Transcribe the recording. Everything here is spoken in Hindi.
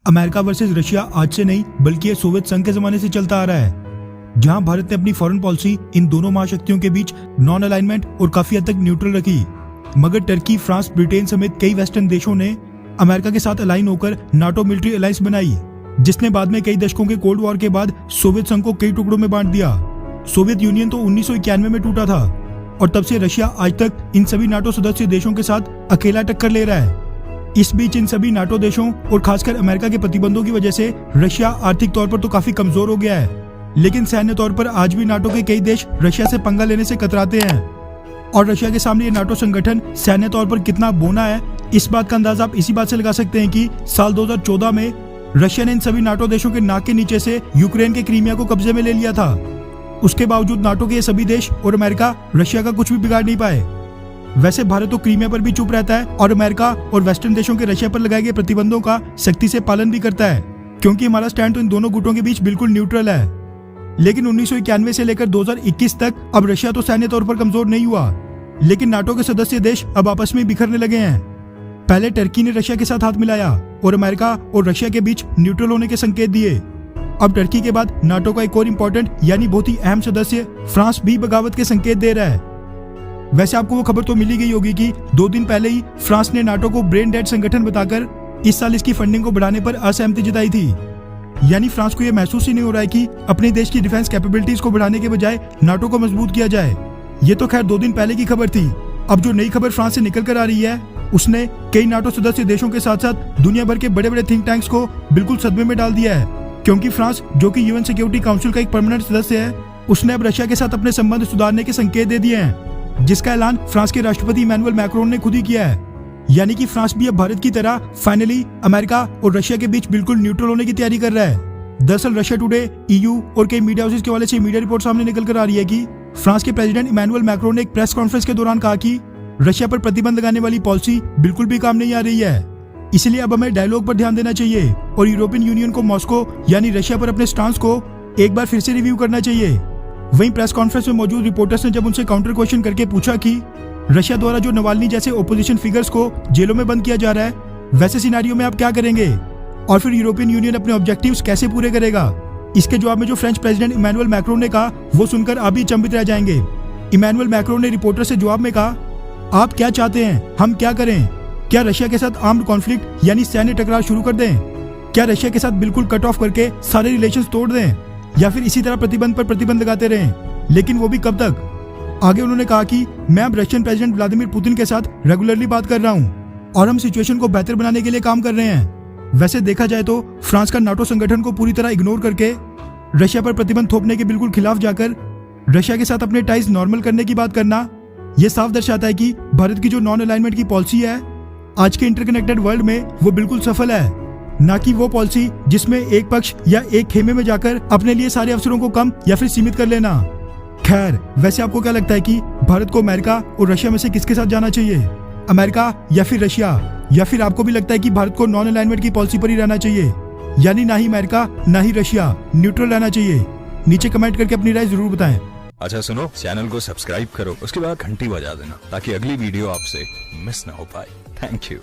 अमेरिका वर्सेस रशिया आज से नहीं बल्कि ये सोवियत संघ के जमाने से चलता आ रहा है, जहां भारत ने अपनी फॉरेन पॉलिसी इन दोनों महाशक्तियों के बीच नॉन अलाइनमेंट और काफी हद तक न्यूट्रल रखी। मगर टर्की, फ्रांस, ब्रिटेन समेत कई वेस्टर्न देशों ने अमेरिका के साथ अलाइन होकर नाटो मिलिट्री अलायंस बनाई, जिसने बाद में कई दशकों के कोल्ड वॉर के बाद सोवियत संघ को कई टुकड़ों में बांट दिया। सोवियत यूनियन तो 1991 में टूटा था और तब से रशिया आज तक इन सभी नाटो सदस्य देशों के साथ अकेला टक्कर ले रहा है। इस बीच इन सभी नाटो देशों और खासकर अमेरिका के प्रतिबंधों की वजह से रशिया आर्थिक तौर पर तो काफी कमजोर हो गया है, लेकिन सैन्य तौर पर आज भी नाटो के कई देश रशिया से पंगा लेने से कतराते हैं। और रशिया के सामने ये नाटो संगठन सैन्य तौर पर कितना बोना है, इस बात का अंदाजा आप इसी बात से लगा सकते हैं कि साल 2014 में रशिया ने इन सभी नाटो देशों के नाक के नीचे से यूक्रेन के क्रीमिया को कब्जे में ले लिया था। उसके बावजूद नाटो के ये सभी देश और अमेरिका रशिया का कुछ भी बिगाड़ नहीं पाए। वैसे भारत तो क्रीमिया पर भी चुप रहता है और अमेरिका और वेस्टर्न देशों के रशिया पर लगाए गए प्रतिबंधों का सख्ती से पालन भी करता है, क्योंकि हमारा स्टैंड तो इन दोनों गुटों के बीच बिल्कुल न्यूट्रल है। लेकिन 1991 से लेकर 2021 तक अब रशिया तो सैन्य तौर पर कमजोर नहीं हुआ, लेकिन नाटो के सदस्य देश अब आपस में बिखरने लगे हैं। पहले टर्की ने रशिया के साथ हाथ मिलाया और अमेरिका और रशिया के बीच न्यूट्रल होने के संकेत दिए। अब टर्की के बाद नाटो का एक और इम्पोर्टेंट यानी बहुत ही अहम सदस्य फ्रांस भी बगावत के संकेत दे रहा है। वैसे आपको वो खबर तो मिली गई होगी कि 2 दिन पहले ही फ्रांस ने नाटो को ब्रेन डेड संगठन बताकर इस साल इसकी फंडिंग को बढ़ाने पर असहमति जताई थी। यानी फ्रांस को यह महसूस ही नहीं हो रहा है कि अपने देश की डिफेंस कैपेबिलिटीज को बढ़ाने के बजाय नाटो को मजबूत किया जाए। ये तो खैर 2 दिन पहले की खबर थी। अब जो नई खबर फ्रांस से निकल कर आ रही है, उसने कई नाटो सदस्य देशों के साथ साथ दुनिया भर के बड़े बड़े थिंक टैंक्स को बिल्कुल सदमे में डाल दिया है, क्योंकि फ्रांस, जो कि यूएन सिक्योरिटी काउंसिल का एक परमानेंट सदस्य है, उसने अब रशिया के साथ अपने संबंध सुधारने के संकेत दे दिए हैं, जिसका ऐलान फ्रांस के राष्ट्रपति इमैनुअल मैक्रोन ने खुद ही किया है। यानी कि फ्रांस भी अब भारत की तरह फाइनली अमेरिका और रशिया के बीच बिल्कुल न्यूट्रल होने की तैयारी कर रहा है। दरअसल रशिया टुडे, ईयू और कई मीडिया हाउसेस के हवाले से मीडिया रिपोर्ट सामने निकल कर आ रही है कि फ्रांस के प्रेसिडेंट इमैनुअल मैक्रोन ने एक प्रेस कॉन्फ्रेंस के दौरान कहा कि रशिया पर प्रतिबंध लगाने वाली पॉलिसी बिल्कुल भी काम नहीं आ रही है, इसलिए अब हमें डायलॉग पर ध्यान देना चाहिए और यूरोपियन यूनियन को मॉस्को यानी रशिया पर अपने स्टांस को एक बार फिर से रिव्यू करना चाहिए। वहीं प्रेस कॉन्फ्रेंस में मौजूद रिपोर्टर्स ने जब उनसे काउंटर क्वेश्चन करके पूछा कि रशिया द्वारा जो नवाल्नी जैसे ओपोजिशन फिगर्स को जेलों में बंद किया जा रहा है, वैसे सिनेरियो में आप क्या करेंगे और फिर यूरोपियन यूनियन अपने ऑब्जेक्टिव्स कैसे पूरे करेगा, इसके जवाब में जो फ्रेंच प्रेसिडेंट इमैनुअल मैक्रोन ने कहा, वो सुनकर आप भी अचंभित रह जाएंगे। इमैनुअल मैक्रोन ने रिपोर्टर से जवाब में कहा, आप क्या चाहते हैं, हम क्या करें? क्या रशिया के साथ आर्म्ड कॉन्फ्लिक्ट यानी सैन्य टकराव शुरू कर दें? क्या रशिया के साथ बिल्कुल कट ऑफ करके सारे रिलेशंस तोड़ दें, या फिर इसी तरह प्रतिबंध पर प्रतिबंध लगाते रहें, लेकिन वो भी कब तक? आगे उन्होंने कहा कि मैं अब रशियन प्रेसिडेंट व्लादिमीर पुतिन के साथ रेगुलरली बात कर रहा हूं और हम सिचुएशन को बेहतर बनाने के लिए काम कर रहे हैं। वैसे देखा जाए तो फ्रांस का नाटो संगठन को पूरी तरह इग्नोर करके रशिया पर प्रतिबंध थोपने के बिल्कुल खिलाफ जाकर रशिया के साथ अपने टाइज नॉर्मल करने की बात करना, यह साफ दर्शाता है कि भारत की जो नॉन अलाइनमेंट की पॉलिसी है आज के इंटरकनेक्टेड वर्ल्ड में, वो बिल्कुल सफल है, ना कि वो पॉलिसी जिसमें एक पक्ष या एक खेमे में जाकर अपने लिए सारे अवसरों को कम या फिर सीमित कर लेना। खैर, वैसे आपको क्या लगता है कि भारत को अमेरिका और रशिया में से किसके साथ जाना चाहिए, अमेरिका या फिर रशिया? या फिर आपको भी लगता है कि भारत को नॉन अलाइनमेंट की पॉलिसी पर ही रहना चाहिए, यानी ना ही अमेरिका ना ही रशिया, न्यूट्रल रहना चाहिए? नीचे कमेंट करके अपनी राय जरूर बताएं। अच्छा सुनो, चैनल को सब्सक्राइब करो, उसके बाद घंटी बजा देना ताकि अगली वीडियो आपसे मिस ना हो पाए। Thank you.